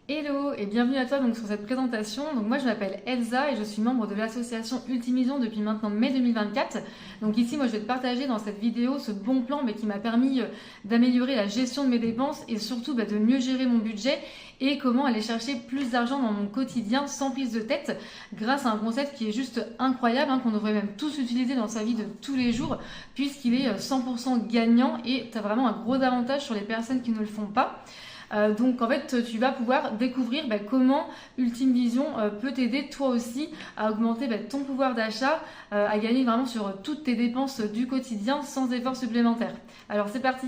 Hello et bienvenue à toi donc sur cette présentation. Donc moi je m'appelle Elsa et je suis membre de l'association Ultivision depuis maintenant mai 2024. Donc ici moi je vais te partager dans cette vidéo ce bon plan qui m'a permis d'améliorer la gestion de mes dépenses et surtout de mieux gérer mon budget et comment aller chercher plus d'argent dans mon quotidien sans prise de tête grâce à un concept qui est juste incroyable, qu'on devrait même tous utiliser dans sa vie de tous les jours puisqu'il est 100% gagnant et tu as vraiment un gros avantage sur les personnes qui ne le font pas. Donc en fait tu vas pouvoir découvrir comment Ultivision peut t'aider toi aussi à augmenter ton pouvoir d'achat, à gagner vraiment sur toutes tes dépenses du quotidien sans effort supplémentaire. Alors c'est parti.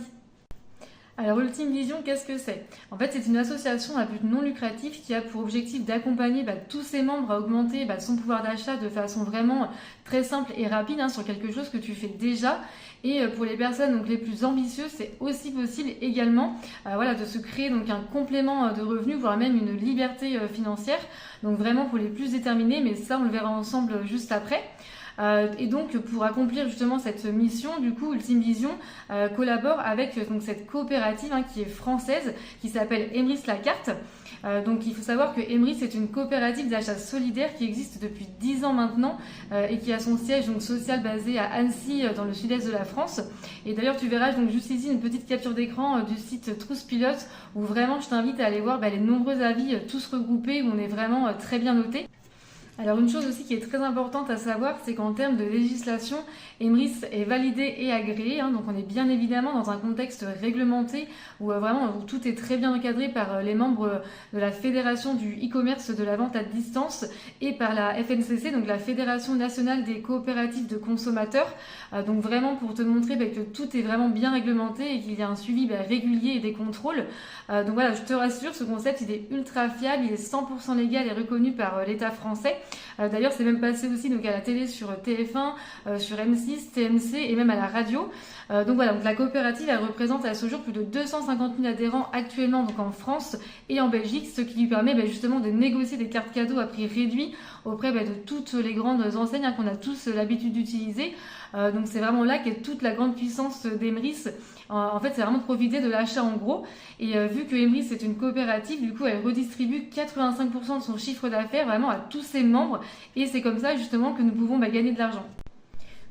Alors Ultivision, qu'est-ce que c'est? En fait, c'est une association à but non lucratif qui a pour objectif d'accompagner tous ses membres à augmenter son pouvoir d'achat de façon vraiment très simple et rapide sur quelque chose que tu fais déjà. Et pour les personnes les plus ambitieuses, c'est aussi possible également de se créer un complément de revenus, voire même une liberté financière. Donc vraiment pour les plus déterminés, mais ça on le verra ensemble juste après. Et donc pour accomplir justement cette mission, du coup Ultivision collabore avec cette coopérative qui est française, qui s'appelle Emrys La Carte. Donc il faut savoir que Emrys est une coopérative d'achat solidaire qui existe depuis 10 ans maintenant et qui a son siège social basé à Annecy dans le sud-est de la France. Et d'ailleurs tu verras juste ici une petite capture d'écran du site Trustpilot où vraiment je t'invite à aller voir les nombreux avis tous regroupés où on est vraiment très bien noté. Alors une chose aussi qui est très importante à savoir, c'est qu'en termes de législation, Emrys est validé et agréé, donc on est bien évidemment dans un contexte réglementé où tout est très bien encadré par les membres de la Fédération du e-commerce de la vente à distance et par la FNCC, donc la Fédération nationale des coopératives de consommateurs. Donc vraiment pour te montrer que tout est vraiment bien réglementé et qu'il y a un suivi régulier et des contrôles. Donc voilà, je te rassure, ce concept il est ultra fiable, il est 100% légal et reconnu par l'État français. D'ailleurs, c'est même passé aussi à la télé sur TF1, sur M6, TMC et même à la radio. Donc la coopérative elle représente à ce jour plus de 250 000 adhérents actuellement en France et en Belgique, ce qui lui permet justement de négocier des cartes cadeaux à prix réduit auprès de toutes les grandes enseignes qu'on a tous l'habitude d'utiliser. Donc c'est vraiment là qu'est toute la grande puissance d'Emrys. En fait, c'est vraiment de profiter de l'achat en gros. Et vu que Emrys est une coopérative, du coup, elle redistribue 85% de son chiffre d'affaires vraiment à tous ses membres. Et c'est comme ça justement que nous pouvons gagner de l'argent.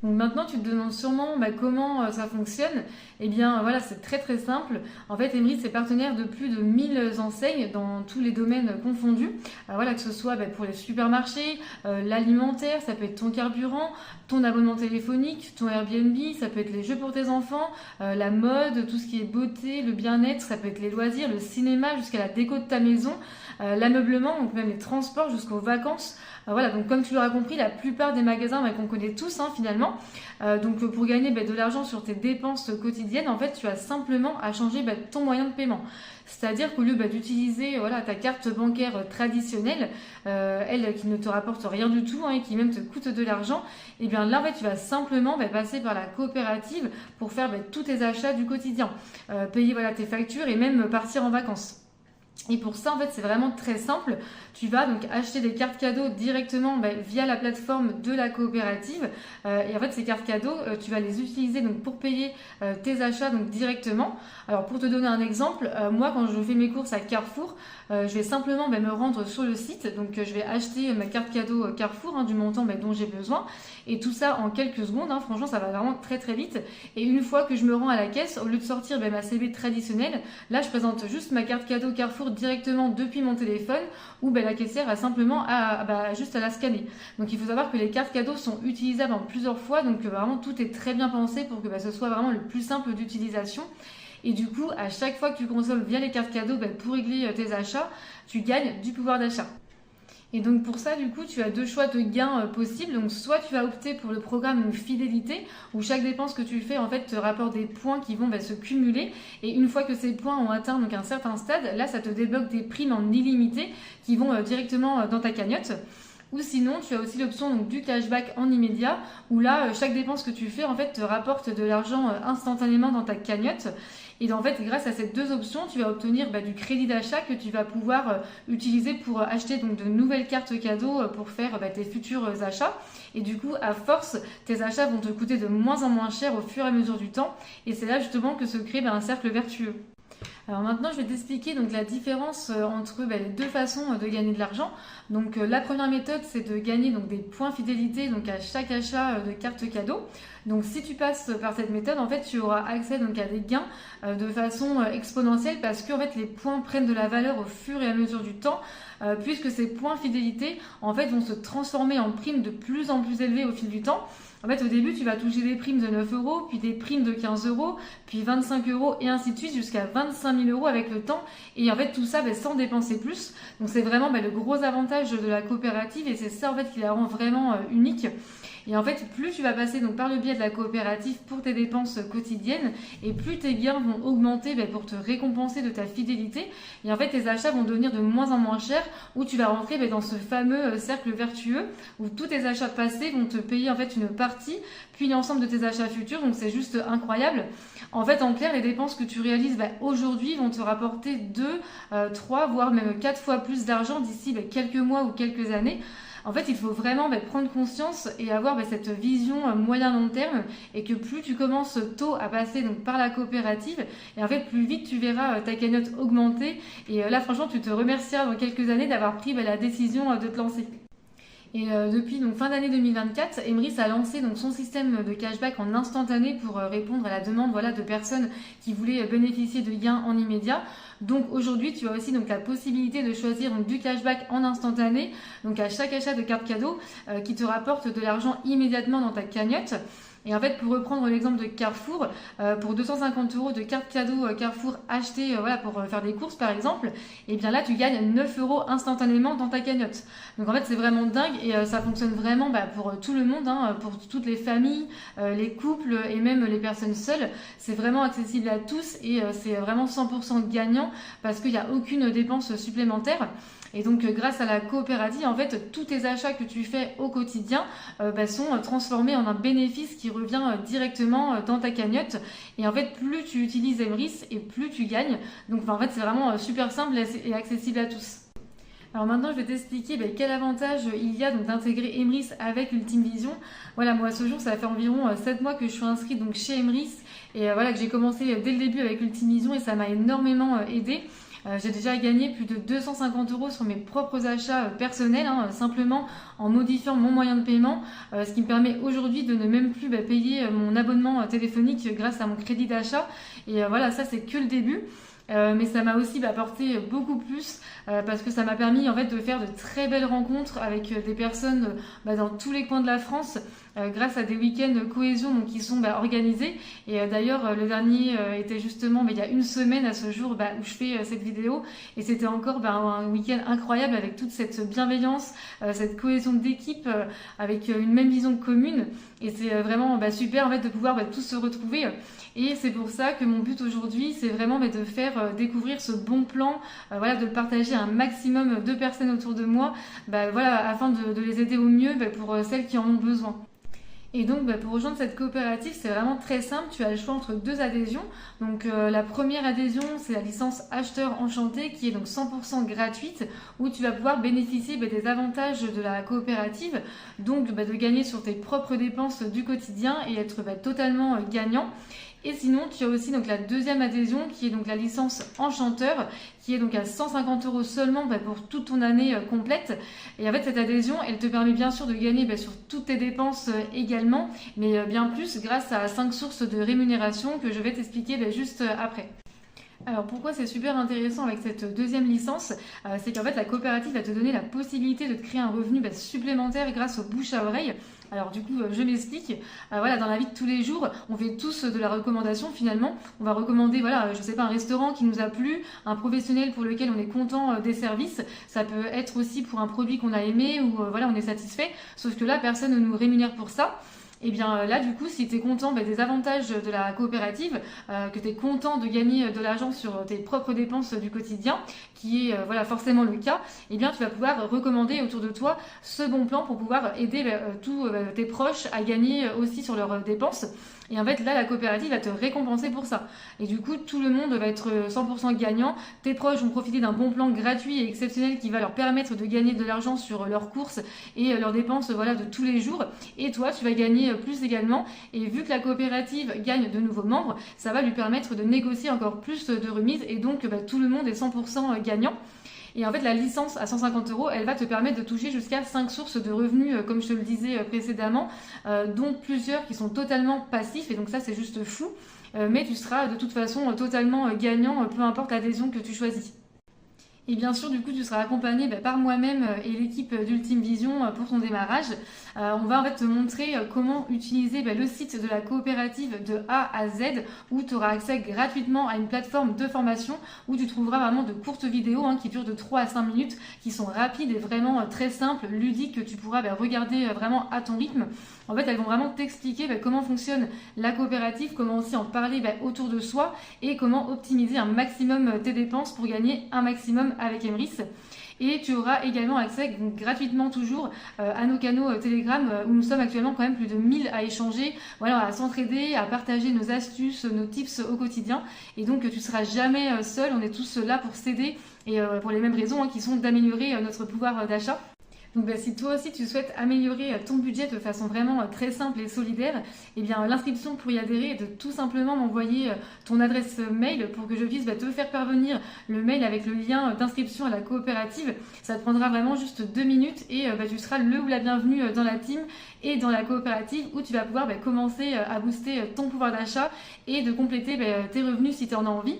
Donc maintenant, tu te demandes sûrement comment ça fonctionne. Eh bien, voilà, c'est très très simple. En fait, Emrys est partenaire de plus de 1000 enseignes dans tous les domaines confondus. Que ce soit pour les supermarchés, l'alimentaire, ça peut être ton carburant, ton abonnement téléphonique, ton Airbnb, ça peut être les jeux pour tes enfants, la mode, tout ce qui est beauté, le bien-être, ça peut être les loisirs, le cinéma, jusqu'à la déco de ta maison, l'ameublement, donc même les transports jusqu'aux vacances. Donc comme tu l'auras compris, la plupart des magasins qu'on connaît tous finalement. Donc pour gagner de l'argent sur tes dépenses quotidiennes, en fait, tu as simplement à changer ton moyen de paiement. C'est-à-dire qu'au lieu d'utiliser ta carte bancaire traditionnelle, elle qui ne te rapporte rien du tout et qui même te coûte de l'argent, et bien là en fait tu vas simplement passer par la coopérative pour faire tous tes achats du quotidien, payer tes factures et même partir en vacances. Et pour ça, en fait, c'est vraiment très simple. Tu vas donc acheter des cartes cadeaux directement via la plateforme de la coopérative. Et en fait, ces cartes cadeaux, tu vas les utiliser pour payer tes achats directement. Alors, pour te donner un exemple, moi, quand je fais mes courses à Carrefour, je vais simplement me rendre sur le site. Donc, je vais acheter ma carte cadeau Carrefour du montant dont j'ai besoin. Et tout ça en quelques secondes. Franchement, ça va vraiment très très vite. Et une fois que je me rends à la caisse, au lieu de sortir ma CB traditionnelle, là, je présente juste ma carte cadeau Carrefour directement depuis mon téléphone où la caissière a simplement juste à la scanner. Donc il faut savoir que les cartes cadeaux sont utilisables en plusieurs fois, donc vraiment tout est très bien pensé pour que ce soit vraiment le plus simple d'utilisation. Et du coup, à chaque fois que tu consommes via les cartes cadeaux pour régler tes achats, tu gagnes du pouvoir d'achat. Et donc pour ça, du coup, tu as deux choix de gains possibles. Donc soit tu vas opter pour le programme fidélité, où chaque dépense que tu fais en fait te rapporte des points qui vont se cumuler. Et une fois que ces points ont atteint un certain stade, là ça te débloque des primes en illimité qui vont directement dans ta cagnotte. Ou sinon, tu as aussi l'option du cashback en immédiat, où là, chaque dépense que tu fais en fait te rapporte de l'argent instantanément dans ta cagnotte. Et en fait, grâce à ces deux options, tu vas obtenir du crédit d'achat que tu vas pouvoir utiliser pour acheter de nouvelles cartes cadeaux pour faire tes futurs achats. Et du coup, à force, tes achats vont te coûter de moins en moins cher au fur et à mesure du temps. Et c'est là justement que se crée un cercle vertueux. Alors maintenant, je vais t'expliquer donc la différence entre les deux façons de gagner de l'argent. Donc la première méthode, c'est de gagner donc des points fidélité donc à chaque achat de carte cadeau. Donc si tu passes par cette méthode, en fait, tu auras accès donc à des gains de façon exponentielle parce que en fait, les points prennent de la valeur au fur et à mesure du temps. Puisque ces points fidélité en fait vont se transformer en primes de plus en plus élevées au fil du temps. En fait, au début, tu vas toucher des primes de 9 euros, puis des primes de 15 euros, puis 25 euros et ainsi de suite jusqu'à 25 000 euros avec le temps. Et en fait, tout ça sans dépenser plus. Donc, c'est vraiment le gros avantage de la coopérative et c'est ça en fait qui la rend vraiment unique. Et en fait, plus tu vas passer donc par le biais de la coopérative pour tes dépenses quotidiennes et plus tes gains vont augmenter pour te récompenser de ta fidélité. Et en fait, tes achats vont devenir de moins en moins chers où tu vas rentrer dans ce fameux cercle vertueux où tous tes achats passés vont te payer en fait une partie puis l'ensemble de tes achats futurs. Donc, c'est juste incroyable. En fait, en clair, les dépenses que tu réalises aujourd'hui vont te rapporter 2, 3, voire même 4 fois plus d'argent d'ici quelques mois ou quelques années. En fait, il faut vraiment prendre conscience et avoir cette vision moyen-long terme et que plus tu commences tôt à passer donc, par la coopérative et en fait plus vite tu verras ta cagnotte augmenter et là franchement tu te remercieras dans quelques années d'avoir pris la décision de te lancer. Et depuis donc, fin d'année 2024, Emrys a lancé donc, son système de cashback en instantané pour répondre à la demande de personnes qui voulaient bénéficier de gains en immédiat. Donc aujourd'hui, tu as aussi donc, la possibilité de choisir donc, du cashback en instantané, donc à chaque achat de carte cadeau qui te rapporte de l'argent immédiatement dans ta cagnotte. Et en fait, pour reprendre l'exemple de Carrefour, pour 250 euros de carte cadeau Carrefour achetée pour faire des courses par exemple, et bien là tu gagnes 9 euros instantanément dans ta cagnotte. Donc en fait c'est vraiment dingue et ça fonctionne vraiment pour tout le monde, pour toutes les familles, les couples et même les personnes seules. C'est vraiment accessible à tous et c'est vraiment 100% gagnant parce qu'il n'y a aucune dépense supplémentaire. Et donc grâce à la coopérative, en fait, tous tes achats que tu fais au quotidien sont transformés en un bénéfice qui revient directement dans ta cagnotte. Et en fait, plus tu utilises Emrys et plus tu gagnes. Donc en fait, c'est vraiment super simple et accessible à tous. Alors maintenant, je vais t'expliquer quel avantage il y a donc d'intégrer Emrys avec Ultime Vision. Voilà, moi à ce jour, ça fait environ 7 mois que je suis inscrite donc chez Emrys et voilà que j'ai commencé dès le début avec Ultime Vision et ça m'a énormément aidé. J'ai déjà gagné plus de 250 euros sur mes propres achats personnels, simplement en modifiant mon moyen de paiement, ce qui me permet aujourd'hui de ne même plus payer mon abonnement téléphonique grâce à mon crédit d'achat. Et voilà, ça c'est que le début. Mais ça m'a aussi apporté beaucoup plus parce que ça m'a permis en fait de faire de très belles rencontres avec des personnes dans tous les coins de la France grâce à des week-ends cohésion donc, qui sont organisés. Et d'ailleurs le dernier était justement il y a une semaine à ce jour où je fais cette vidéo et c'était encore un week-end incroyable avec toute cette bienveillance, cette cohésion d'équipe avec une même vision commune et c'est vraiment super en fait de pouvoir tous se retrouver. Et c'est pour ça que mon but aujourd'hui, c'est vraiment de faire découvrir ce bon plan, de le partager à un maximum de personnes autour de moi, afin de les aider au mieux pour celles qui en ont besoin. Et donc pour rejoindre cette coopérative, c'est vraiment très simple, tu as le choix entre 2 adhésions. Donc la première adhésion, c'est la licence acheteur enchanté qui est donc 100% gratuite où tu vas pouvoir bénéficier des avantages de la coopérative, donc de gagner sur tes propres dépenses du quotidien et être totalement gagnant. Et sinon, tu as aussi donc la deuxième adhésion qui est donc la licence enchanteur qui est donc à 150 euros seulement pour toute ton année complète. Et en fait, cette adhésion, elle te permet bien sûr de gagner sur toutes tes dépenses également, mais bien plus grâce à 5 sources de rémunération que je vais t'expliquer juste après. Alors pourquoi c'est super intéressant avec cette deuxième licence, c'est qu'en fait la coopérative va te donner la possibilité de te créer un revenu supplémentaire grâce au bouche à oreille. Alors du coup, je m'explique. Dans la vie de tous les jours, on fait tous de la recommandation finalement. On va recommander, un restaurant qui nous a plu, un professionnel pour lequel on est content des services. Ça peut être aussi pour un produit qu'on a aimé ou on est satisfait. Sauf que là, personne ne nous rémunère pour ça. Et bien là du coup si tu es content des avantages de la coopérative, que tu es content de gagner de l'argent sur tes propres dépenses du quotidien, qui est forcément le cas, et bien tu vas pouvoir recommander autour de toi ce bon plan pour pouvoir aider tous tes proches à gagner aussi sur leurs dépenses. Et en fait, là, la coopérative va te récompenser pour ça. Et du coup, tout le monde va être 100% gagnant. Tes proches vont profiter d'un bon plan gratuit et exceptionnel qui va leur permettre de gagner de l'argent sur leurs courses et leurs dépenses voilà, de tous les jours. Et toi, tu vas gagner plus également. Et vu que la coopérative gagne de nouveaux membres, ça va lui permettre de négocier encore plus de remises. Et donc, tout le monde est 100% gagnant. Et en fait, la licence à 150 euros, elle va te permettre de toucher jusqu'à 5 sources de revenus, comme je te le disais précédemment, dont plusieurs qui sont totalement passifs. Et donc ça, c'est juste fou. Mais tu seras de toute façon totalement gagnant, peu importe l'adhésion que tu choisis. Et bien sûr, du coup, tu seras accompagné par moi-même et l'équipe d'Ultime Vision pour ton démarrage. On va en fait te montrer comment utiliser le site de la coopérative de A à Z, où tu auras accès gratuitement à une plateforme de formation où tu trouveras vraiment de courtes vidéos qui durent de 3 à 5 minutes, qui sont rapides et vraiment très simples, ludiques, que tu pourras regarder vraiment à ton rythme. En fait, elles vont vraiment t'expliquer comment fonctionne la coopérative, comment aussi en parler autour de soi et comment optimiser un maximum tes dépenses pour gagner un maximum avec Emrys. Et tu auras également accès gratuitement toujours à nos canaux Telegram où nous sommes actuellement quand même plus de 1000 à échanger, voilà, à s'entraider, à partager nos astuces, nos tips au quotidien. Et donc tu ne seras jamais seul, on est tous là pour s'aider et pour les mêmes raisons qui sont d'améliorer notre pouvoir d'achat. Donc si toi aussi tu souhaites améliorer ton budget de façon vraiment très simple et solidaire, eh bien l'inscription pour y adhérer est de tout simplement m'envoyer ton adresse mail pour que je puisse te faire parvenir le mail avec le lien d'inscription à la coopérative. Ça te prendra vraiment juste 2 minutes et tu seras le ou la bienvenue dans la team et dans la coopérative où tu vas pouvoir commencer à booster ton pouvoir d'achat et de compléter tes revenus si tu en as envie.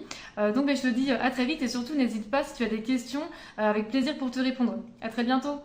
Donc je te dis à très vite et surtout n'hésite pas si tu as des questions, avec plaisir pour te répondre. À très bientôt.